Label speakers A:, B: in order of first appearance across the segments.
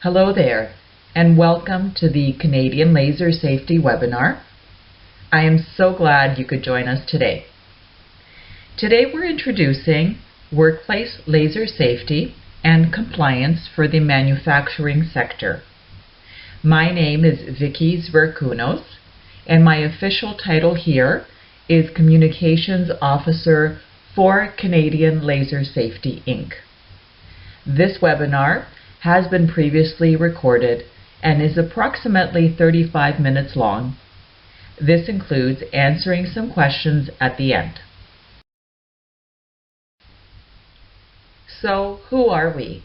A: Hello there, and welcome to the Canadian Laser Safety webinar. I am so glad you could join us today. Today we're introducing workplace laser safety and compliance for the manufacturing sector. My name is Vicky Zverkunos, and my official title here is Communications Officer for Canadian Laser Safety, Inc. This webinar has been previously recorded and is approximately 35 minutes long. This includes answering some questions at the end. So, who are we?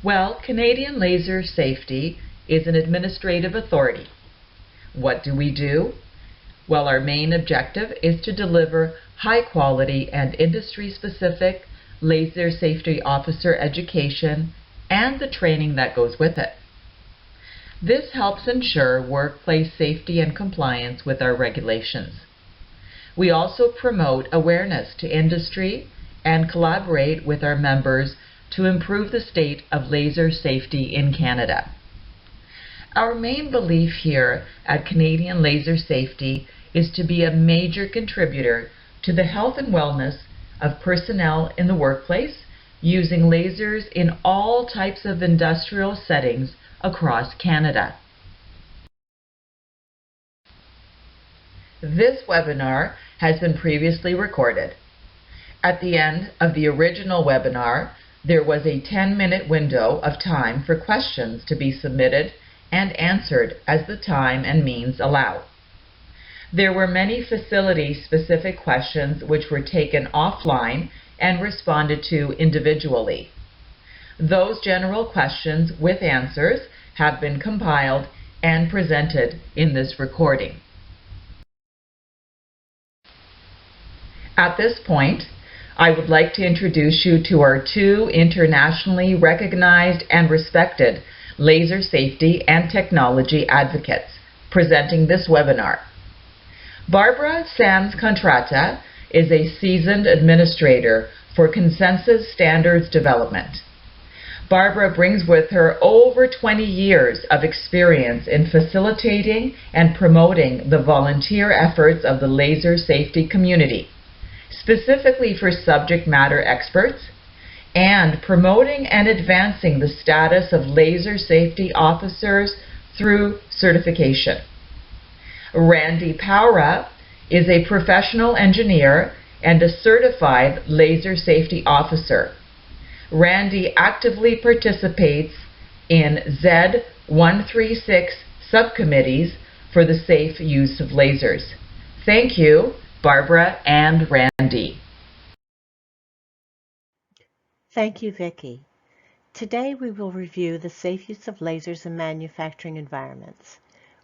A: Well, Canadian Laser Safety is an administrative authority. What do we do? Well, our main objective is to deliver high-quality and industry-specific laser safety officer education and the training that goes with it. This helps ensure workplace safety and compliance with our regulations. We also promote awareness to industry and collaborate with our members to improve the state of laser safety in Canada. Our main belief here at Canadian Laser Safety is to be a major contributor to the health and wellness of personnel in the workplace using lasers in all types of industrial settings across Canada. This webinar has been previously recorded. At the end of the original webinar, there was a 10-minute window of time for questions to be submitted and answered as the time and means allow. There were many facility-specific questions which were taken offline and responded to individually. Those general questions with answers have been compiled and presented in this recording. At this point, I would like to introduce you to our two internationally recognized and respected laser safety and technology advocates presenting this webinar. Barbara Sams Contrata is a seasoned administrator for consensus standards development. Barbara brings with her over 20 years of experience in facilitating and promoting the volunteer efforts of the laser safety community, specifically for subject matter experts, and promoting and advancing the status of laser safety officers through certification. Randy Paura is a professional engineer and a certified laser safety officer. Randy actively participates in Z136 subcommittees for the safe use of lasers. Thank you, Barbara and Randy.
B: Thank you, Vicky. Today we will review the safe use of lasers in manufacturing environments.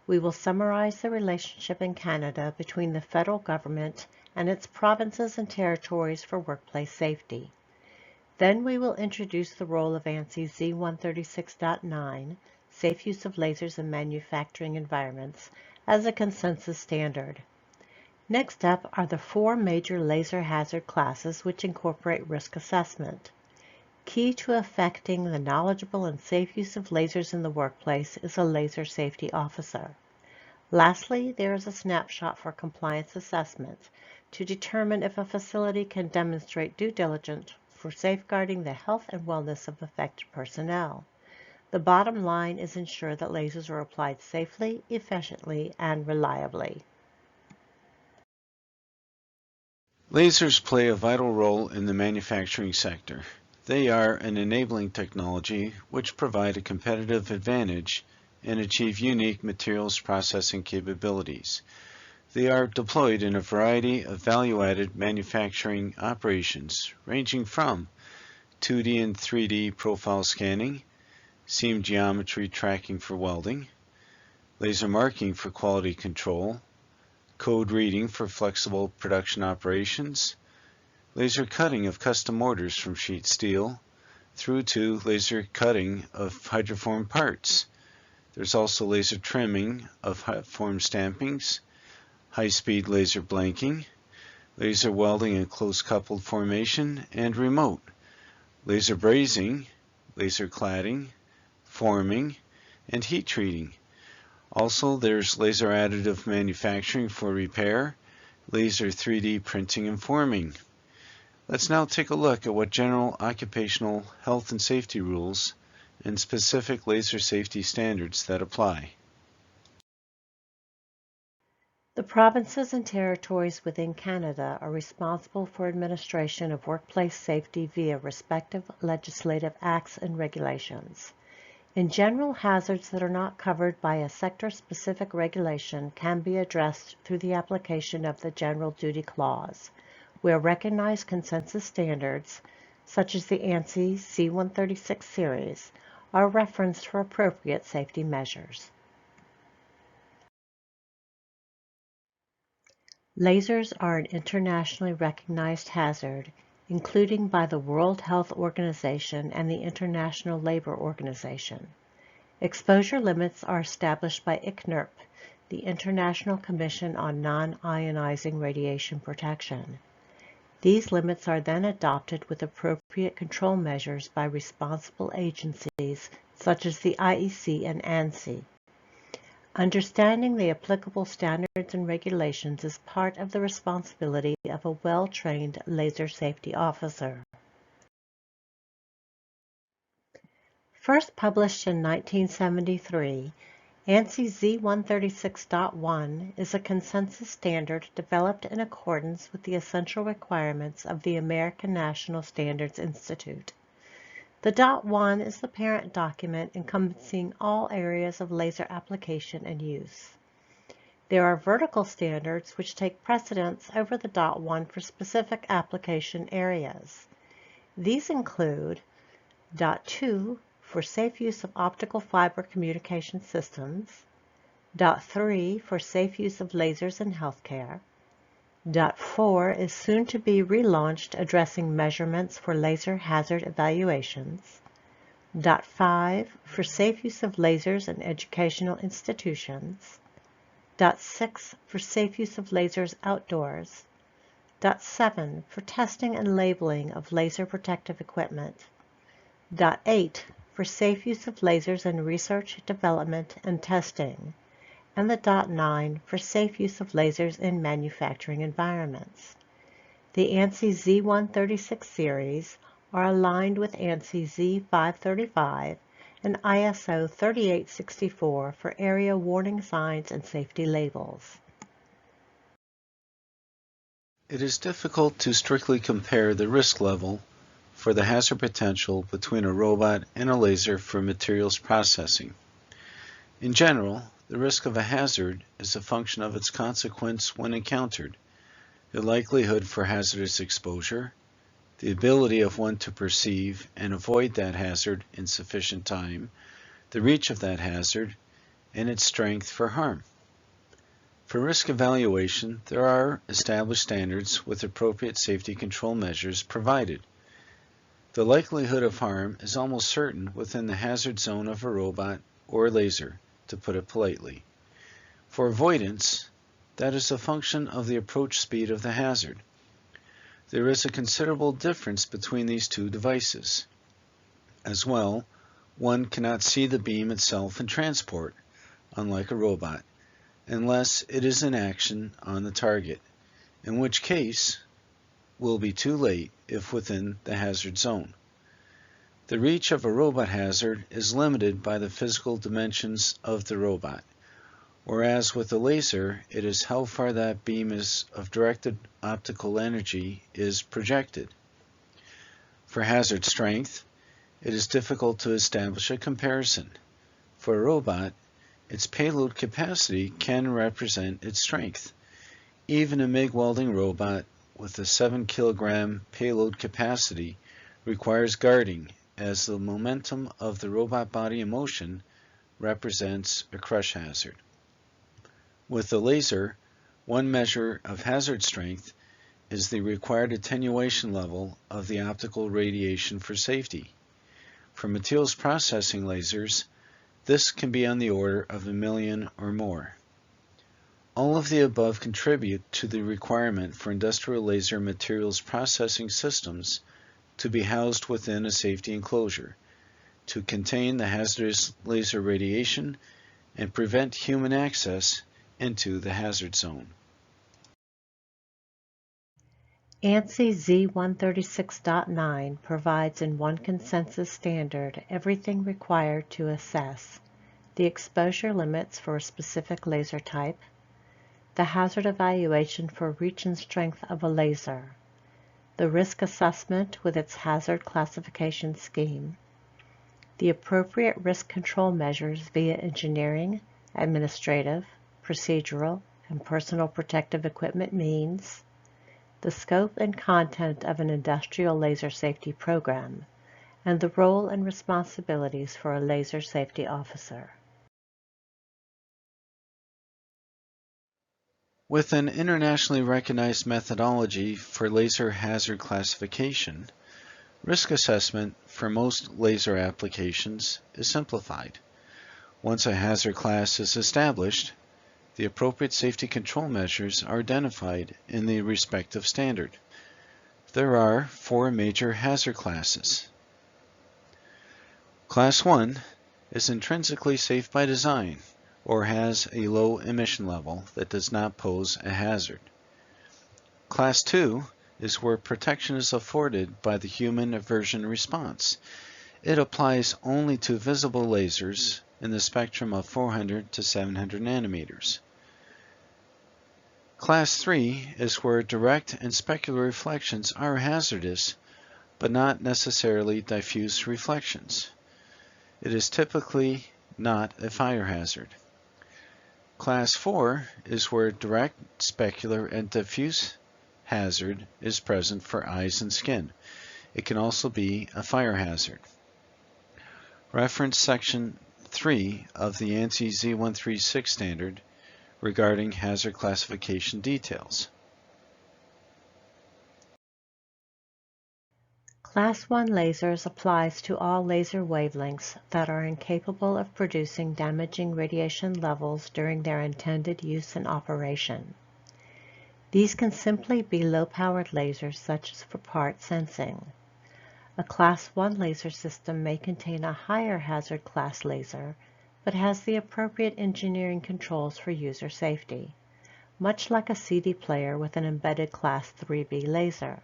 B: We will summarize the relationship in Canada between the federal government and its provinces and territories for workplace safety. Then we will introduce the role of ANSI Z136.9, Safe Use of Lasers in Manufacturing Environments, as a consensus standard. Next up are the four major laser hazard classes which incorporate risk assessment. Key to affecting the knowledgeable and safe use of lasers in the workplace is a laser safety officer. Lastly, there is a snapshot for compliance assessment to determine if a facility can demonstrate due diligence for safeguarding the health and wellness of affected personnel. The bottom line is ensure that lasers are applied safely, efficiently, and reliably.
C: Lasers play a vital role in the manufacturing sector. They are an enabling technology which provide a competitive advantage and achieve unique materials processing capabilities. They are deployed in a variety of value-added manufacturing operations, ranging from 2D and 3D profile scanning, seam geometry tracking for welding, laser marking for quality control, code reading for flexible production operations, laser cutting of custom orders from sheet steel, through to laser cutting of hydroform parts. There's also laser trimming of form stampings, high-speed laser blanking, laser welding in close-coupled formation, and remote, laser brazing, laser cladding, forming, and heat treating. Also, there's laser additive manufacturing for repair, laser 3D printing and forming. Let's now take a look at what general occupational health and safety rules and specific laser safety standards that apply.
B: The provinces and territories within Canada are responsible for administration of workplace safety via respective legislative acts and regulations. In general, hazards that are not covered by a sector-specific regulation can be addressed through the application of the General Duty Clause, where recognized consensus standards, such as the ANSI C136 series, are referenced for appropriate safety measures. Lasers are an internationally recognized hazard, including by the World Health Organization and the International Labor Organization. Exposure limits are established by ICNIRP, the International Commission on Non-Ionizing Radiation Protection. These limits are then adopted with appropriate control measures by responsible agencies such as the IEC and ANSI. Understanding the applicable standards and regulations is part of the responsibility of a well-trained laser safety officer. First published in 1973, ANSI Z136.1 is a consensus standard developed in accordance with the essential requirements of the American National Standards Institute. The .1 is the parent document encompassing all areas of laser application and use. There are vertical standards which take precedence over the .1 for specific application areas. These include .2 for safe use of optical fiber communication systems, .3 for safe use of lasers in healthcare, .4 is soon to be relaunched addressing measurements for laser hazard evaluations. .5 for safe use of lasers in educational institutions. .6 for safe use of lasers outdoors. .7 for testing and labeling of laser protective equipment. .8 for safe use of lasers in research, development, and testing, and the .9 for safe use of lasers in manufacturing environments. The ANSI Z136 series are aligned with ANSI Z535 and ISO 3864 for area warning signs and safety labels.
C: It is difficult to strictly compare the risk level for the hazard potential between a robot and a laser for materials processing. In general, the risk of a hazard is a function of its consequence when encountered, the likelihood for hazardous exposure, the ability of one to perceive and avoid that hazard in sufficient time, the reach of that hazard, and its strength for harm. For risk evaluation, there are established standards with appropriate safety control measures provided. The likelihood of harm is almost certain within the hazard zone of a robot or laser, to put it politely. For avoidance, that is a function of the approach speed of the hazard. There is a considerable difference between these two devices. As well, one cannot see the beam itself in transport, unlike a robot, unless it is in action on the target, in which case will be too late if within the hazard zone. The reach of a robot hazard is limited by the physical dimensions of the robot, whereas with a laser, it is how far that beam of directed optical energy is projected. For hazard strength, it is difficult to establish a comparison. For a robot, its payload capacity can represent its strength. Even a MIG welding robot with a 7 kilogram payload capacity requires guarding, as the momentum of the robot body in motion represents a crush hazard. With the laser, one measure of hazard strength is the required attenuation level of the optical radiation for safety. For materials processing lasers, this can be on the order of 1 million or more. All of the above contribute to the requirement for industrial laser materials processing systems to be housed within a safety enclosure, to contain the hazardous laser radiation and prevent human access into the hazard zone.
B: ANSI Z136.9 provides in one consensus standard everything required to assess the exposure limits for a specific laser type, the hazard evaluation for reach and strength of a laser, the risk assessment with its hazard classification scheme, the appropriate risk control measures via engineering, administrative, procedural, and personal protective equipment means, the scope and content of an industrial laser safety program, and the role and responsibilities for a laser safety officer.
C: With an internationally recognized methodology for laser hazard classification, risk assessment for most laser applications is simplified. Once a hazard class is established, the appropriate safety control measures are identified in the respective standard. There are 4 major hazard classes. Class 1 is intrinsically safe by design or has a low emission level that does not pose a hazard. Class 2 is where protection is afforded by the human aversion response. It applies only to visible lasers in the spectrum of 400 to 700 nanometers. Class 3 is where direct and specular reflections are hazardous, but not necessarily diffuse reflections. It is typically not a fire hazard. Class 4 is where direct, specular, and diffuse hazard is present for eyes and skin. It can also be a fire hazard. Reference Section 3 of the ANSI Z136 standard regarding hazard classification details.
B: Class 1 lasers applies to all laser wavelengths that are incapable of producing damaging radiation levels during their intended use and operation. These can simply be low-powered lasers such as for part sensing. A Class 1 laser system may contain a higher hazard class laser, but has the appropriate engineering controls for user safety, much like a CD player with an embedded Class 3B laser.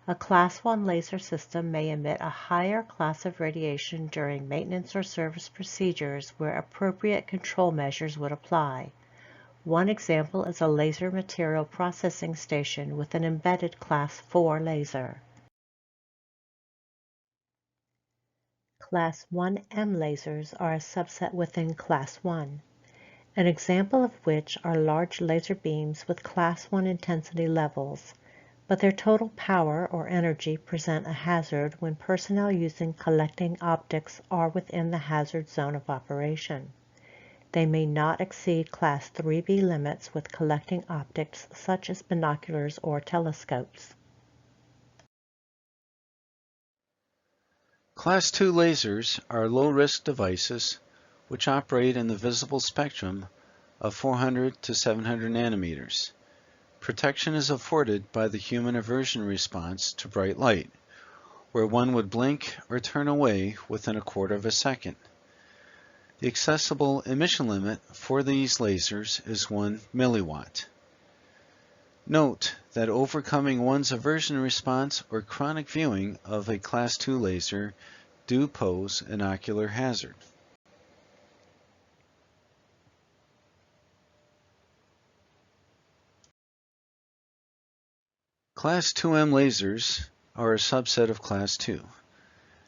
B: A Class 1 laser system may emit a higher class of radiation during maintenance or service procedures where appropriate control measures would apply. One example is a laser material processing station with an embedded Class 4 laser. Class 1M lasers are a subset within Class 1, an example of which are large laser beams with Class 1 intensity levels, but their total power or energy present a hazard when personnel using collecting optics are within the hazard zone of operation. They may not exceed Class 3B limits with collecting optics such as binoculars or telescopes.
C: Class 2 lasers are low-risk devices which operate in the visible spectrum of 400 to 700 nanometers. Protection is afforded by the human aversion response to bright light, where one would blink or turn away within a quarter of a second. The accessible emission limit for these lasers is 1 milliwatt. Note that overcoming one's aversion response or chronic viewing of a Class 2 laser do pose an ocular hazard. Class 2M lasers are a subset of Class 2,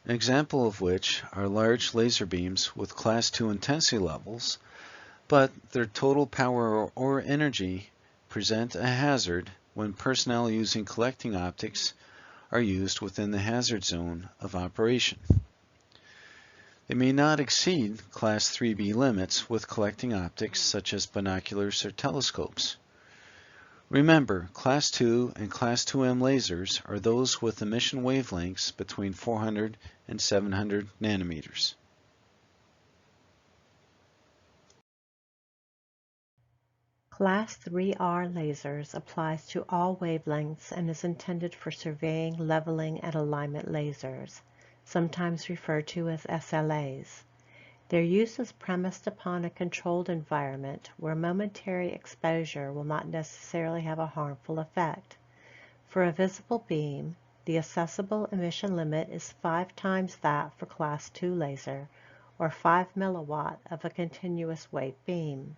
C: an example of which are large laser beams with Class 2 intensity levels, but their total power or energy present a hazard when personnel using collecting optics are used within the hazard zone of operation. They may not exceed Class 3B limits with collecting optics such as binoculars or telescopes. Remember, Class 2 and Class 2M lasers are those with emission wavelengths between 400 and 700 nanometers.
B: Class 3R lasers applies to all wavelengths and is intended for surveying, leveling, and alignment lasers, sometimes referred to as SLAs. Their use is premised upon a controlled environment where momentary exposure will not necessarily have a harmful effect. For a visible beam, the accessible emission limit is 5 times that for Class II laser, or 5 milliwatt of a continuous wave beam.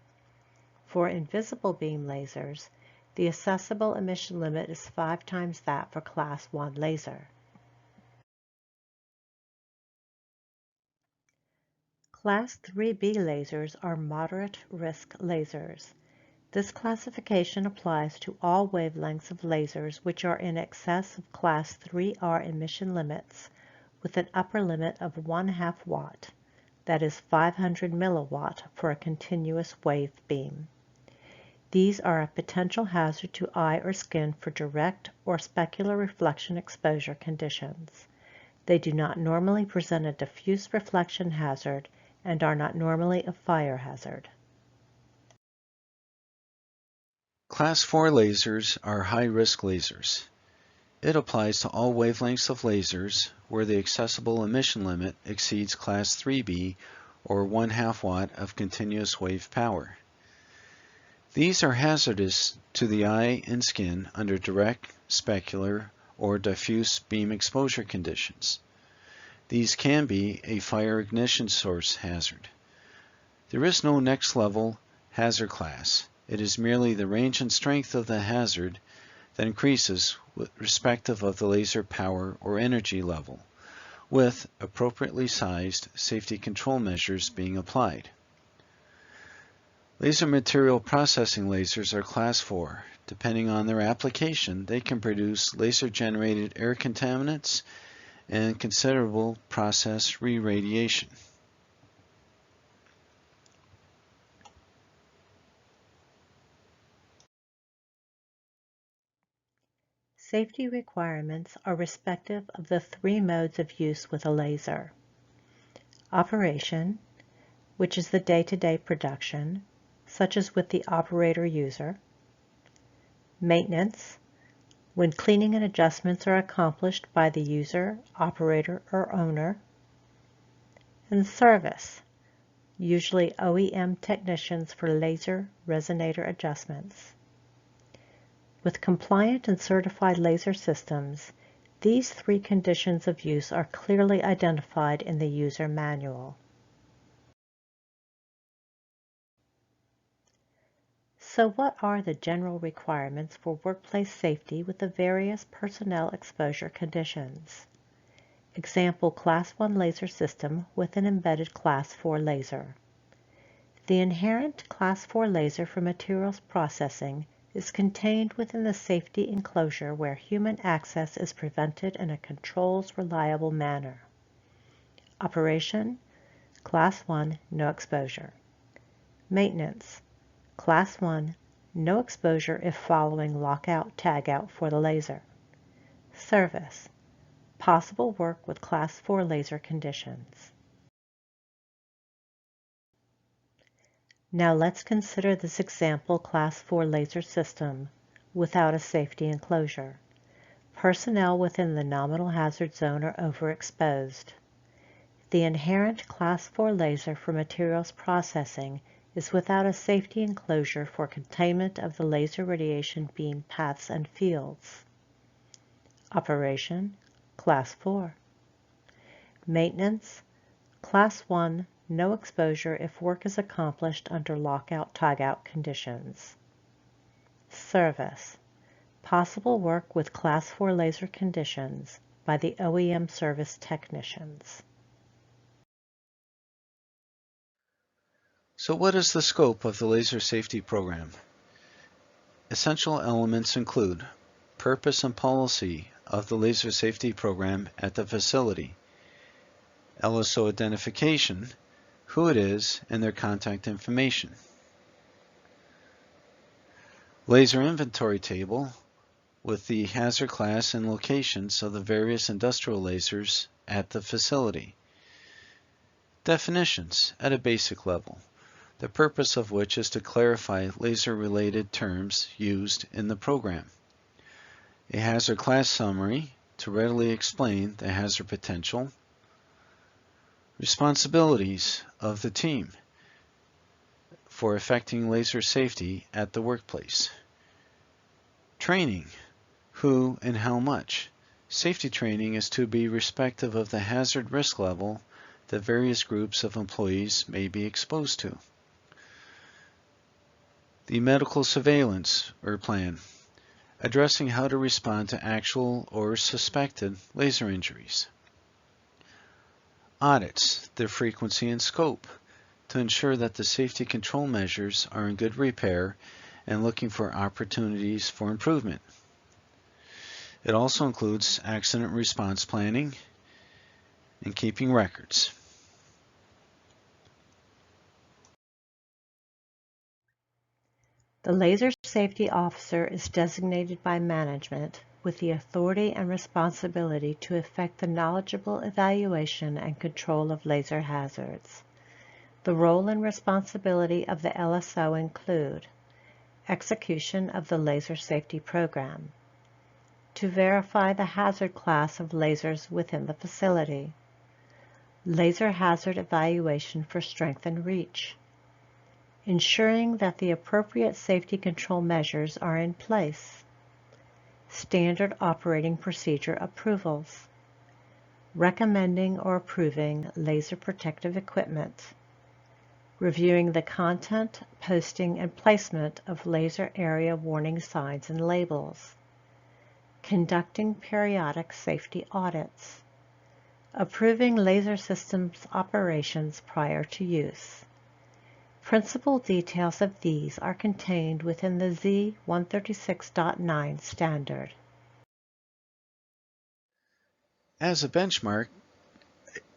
B: For invisible beam lasers, the accessible emission limit is 5 times that for Class I laser. Class 3B lasers are moderate-risk lasers. This classification applies to all wavelengths of lasers which are in excess of Class 3R emission limits with an upper limit of 1/2 watt, that is 500 milliwatt for a continuous wave beam. These are a potential hazard to eye or skin for direct or specular reflection exposure conditions. They do not normally present a diffuse reflection hazard and are not normally a fire hazard.
C: Class 4 lasers are high-risk lasers. It applies to all wavelengths of lasers where the accessible emission limit exceeds Class 3B or 1/2 watt of continuous wave power. These are hazardous to the eye and skin under direct, specular, or diffuse beam exposure conditions. These can be a fire ignition source hazard. There is no next level hazard class. It is merely the range and strength of the hazard that increases respective of the laser power or energy level, with appropriately sized safety control measures being applied. Laser material processing lasers are Class 4. Depending on their application, they can produce laser-generated air contaminants and considerable process re-radiation.
B: Safety requirements are respective of the 3 modes of use with a laser. Operation, which is the day-to-day production, such as with the operator-user. Maintenance, when cleaning and adjustments are accomplished by the user, operator, or owner. And service, usually OEM technicians for laser resonator adjustments. With compliant and certified laser systems, these 3 conditions of use are clearly identified in the user manual. So what are the general requirements for workplace safety with the various personnel exposure conditions? Example Class 1 laser system with an embedded Class 4 laser. The inherent Class 4 laser for materials processing is contained within the safety enclosure where human access is prevented in a controls reliable manner. Operation, Class 1, no exposure. Maintenance, Class 1, no exposure if following lockout/tagout for the laser. Service, possible work with Class 4 laser conditions. Now let's consider this example Class 4 laser system without a safety enclosure. Personnel within the nominal hazard zone are overexposed. The inherent Class 4 laser for materials processing is without a safety enclosure for containment of the laser radiation beam paths and fields. Operation, Class 4. Maintenance, Class 1, no exposure if work is accomplished under lockout/tagout conditions. Service, possible work with Class 4 laser conditions by the OEM service technicians.
C: So what is the scope of the laser safety program? Essential elements include purpose and policy of the laser safety program at the facility, LSO identification, who it is, and their contact information. Laser inventory table with the hazard class and locations of the various industrial lasers at the facility. Definitions at a basic level, the purpose of which is to clarify laser-related terms used in the program. A hazard class summary to readily explain the hazard potential. Responsibilities of the team for affecting laser safety at the workplace. Training. Who and how much? Safety training is to be respective of the hazard risk level that various groups of employees may be exposed to. The medical surveillance or plan, addressing how to respond to actual or suspected laser injuries. Audits, their frequency and scope, to ensure that the safety control measures are in good repair and looking for opportunities for improvement. It also includes accident response planning and keeping records.
B: The laser safety officer is designated by management with the authority and responsibility to effect the knowledgeable evaluation and control of laser hazards. The role and responsibility of the LSO include execution of the laser safety program, to verify the hazard class of lasers within the facility, laser hazard evaluation for strength and reach, ensuring that the appropriate safety control measures are in place, standard operating procedure approvals, recommending or approving laser protective equipment, reviewing the content, posting, and placement of laser area warning signs and labels, conducting periodic safety audits, approving laser systems operations prior to use. Principal details of these are contained within the Z136.9 standard.
C: As a benchmark,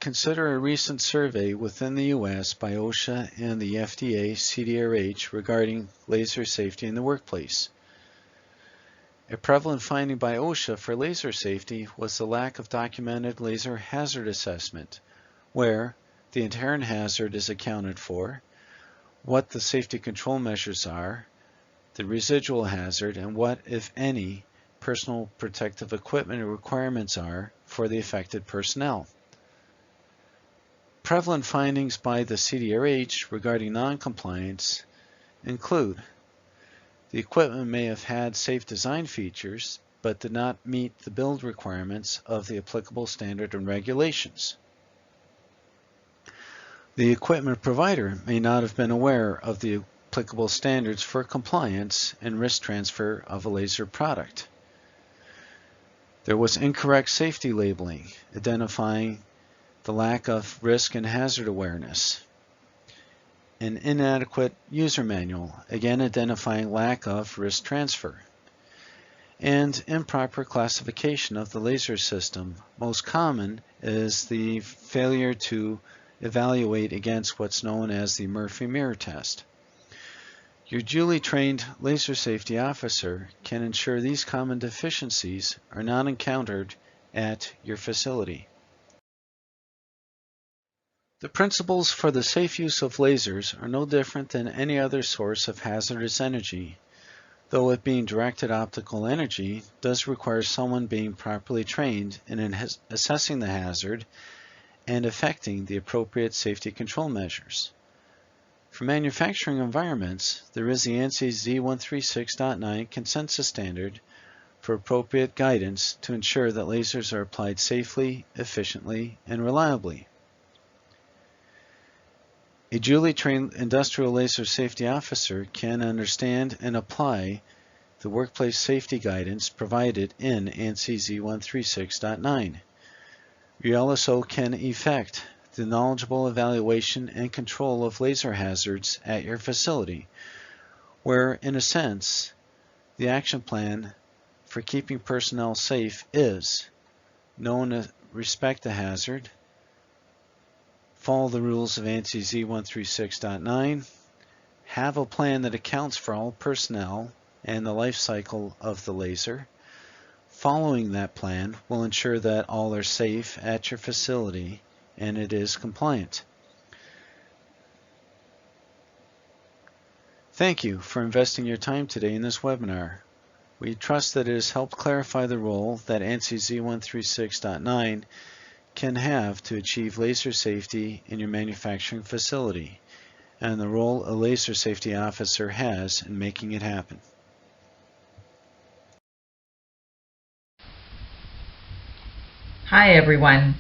C: consider a recent survey within the U.S. by OSHA and the FDA CDRH regarding laser safety in the workplace. A prevalent finding by OSHA for laser safety was the lack of documented laser hazard assessment, where the inherent hazard is accounted for, what the safety control measures are, the residual hazard, and what, if any, personal protective equipment requirements are for the affected personnel. Prevalent findings by the CDRH regarding non-compliance include the equipment may have had safe design features, but did not meet the build requirements of the applicable standard and regulations. The equipment provider may not have been aware of the applicable standards for compliance and risk transfer of a laser product. There was incorrect safety labeling, identifying the lack of risk and hazard awareness. An inadequate user manual, again identifying lack of risk transfer. And improper classification of the laser system. Most common is the failure to evaluate against what's known as the Murphy mirror test. Your duly trained laser safety officer can ensure these common deficiencies are not encountered at your facility. The principles for the safe use of lasers are no different than any other source of hazardous energy, though it being directed optical energy does require someone being properly trained in assessing the hazard and effecting the appropriate safety control measures. For manufacturing environments, there is the ANSI Z136.9 consensus standard for appropriate guidance to ensure that lasers are applied safely, efficiently, and reliably. A duly trained industrial laser safety officer can understand and apply the workplace safety guidance provided in ANSI Z136.9. Your LSO can effect the knowledgeable evaluation and control of laser hazards at your facility, where, in a sense, the action plan for keeping personnel safe is know and respect the hazard, follow the rules of ANSI Z136.9, have a plan that accounts for all personnel and the life cycle of the laser. Following that plan will ensure that all are safe at your facility and it is compliant. Thank you for investing your time today in this webinar. We trust that it has helped clarify the role that ANSI Z136.9 can have to achieve laser safety in your manufacturing facility, and the role a laser safety officer has in making it happen.
A: Hi everyone,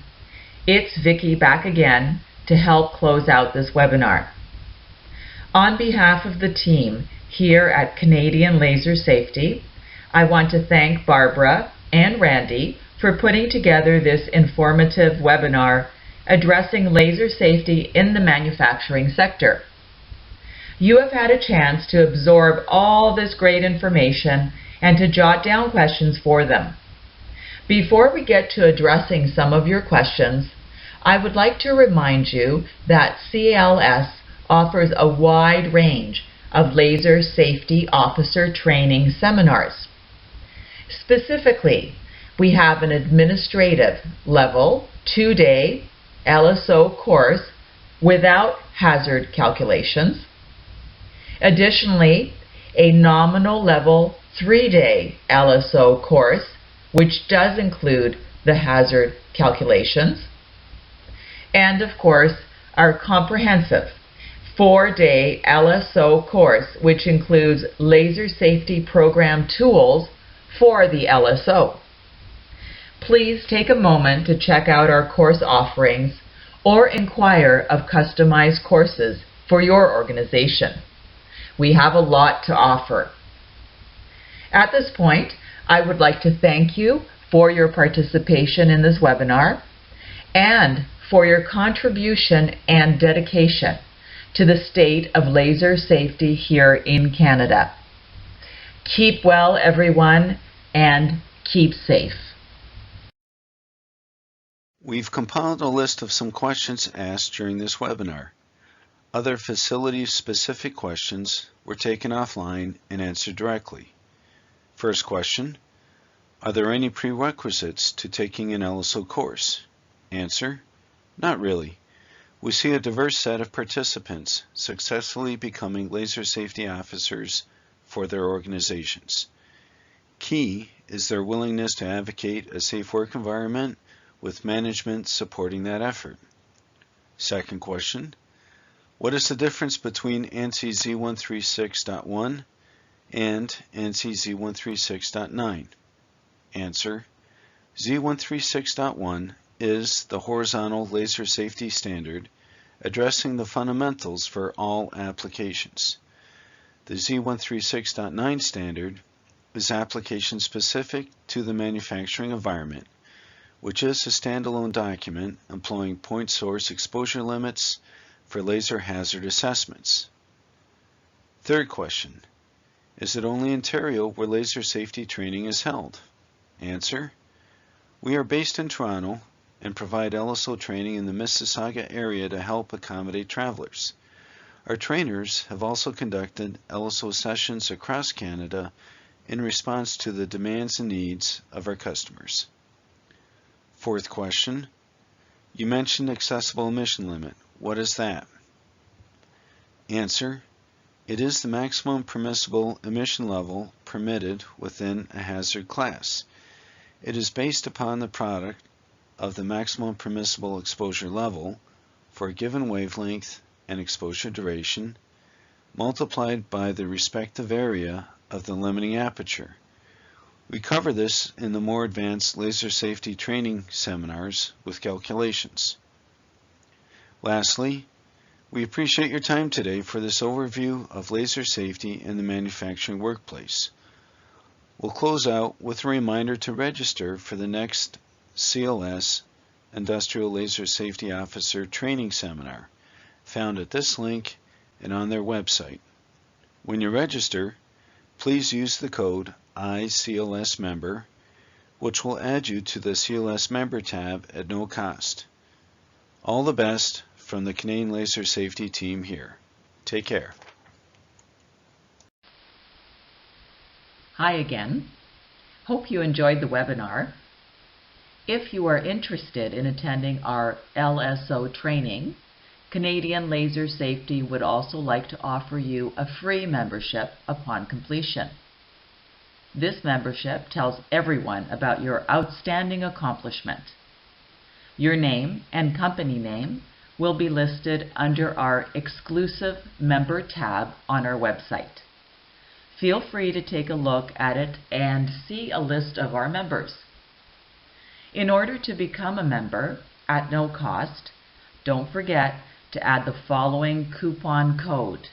A: it's Vicki back again to help close out this webinar. On behalf of the team here at Canadian Laser Safety, I want to thank Barbara and Randy for putting together this informative webinar addressing laser safety in the manufacturing sector. You have had a chance to absorb all this great information and to jot down questions for them. Before we get to addressing some of your questions, I would like to remind you that CLS offers a wide range of laser safety officer training seminars. Specifically, we have an administrative level 2-day LSO course without hazard calculations. Additionally, a nominal level 3-day LSO course, which does include the hazard calculations. And of course, our comprehensive 4-day LSO course, which includes laser safety program tools for the LSO. Please take a moment to check out our course offerings or inquire of customized courses for your organization. We have a lot to offer. At this point, I would like to thank you for your participation in this webinar and for your contribution and dedication to the state of laser safety here in Canada. Keep well, everyone, and keep safe.
C: We've compiled a list of some questions asked during this webinar. Other facility-specific questions were taken offline and answered directly. First question, are there any prerequisites to taking an LSO course? Answer, not really. We see a diverse set of participants successfully becoming laser safety officers for their organizations. Key is their willingness to advocate a safe work environment with management supporting that effort. Second question, what is the difference between ANSI Z136.1 and ANSI Z136.9? Answer, Z136.1 is the horizontal laser safety standard addressing the fundamentals for all applications. The Z136.9 standard is application specific to the manufacturing environment, which is a standalone document employing point source exposure limits for laser hazard assessments. Third question, is it only in Ontario where laser safety training is held? Answer, we are based in Toronto and provide LSO training in the Mississauga area to help accommodate travelers. Our trainers have also conducted LSO sessions across Canada in response to the demands and needs of our customers. Fourth question, you mentioned accessible emission limit. What is that? Answer, it is the maximum permissible emission level permitted within a hazard class. It is based upon the product of the maximum permissible exposure level for a given wavelength and exposure duration multiplied by the respective area of the limiting aperture. We cover this in the more advanced laser safety training seminars with calculations. Lastly, we appreciate your time today for this overview of laser safety in the manufacturing workplace. We'll close out with a reminder to register for the next CLS Industrial Laser Safety Officer Training Seminar, found at this link and on their website. When you register, please use the code ICLSMember, which will add you to the CLS Member tab at no cost. All the best from the Canadian Laser Safety team here. Take care.
A: Hi again. Hope you enjoyed the webinar. If you are interested in attending our LSO training, Canadian Laser Safety would also like to offer you a free membership upon completion. This membership tells everyone about your outstanding accomplishment. Your name and company name will be listed under our exclusive member tab on our website. Feel free to take a look at it and see a list of our members. In order to become a member at no cost, don't forget to add the following coupon code: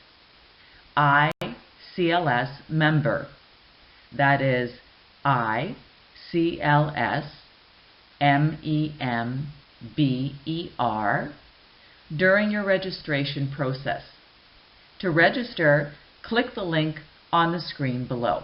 A: ICLS member. That is ICLS MEMBER during your registration process. To register, click the link on the screen below.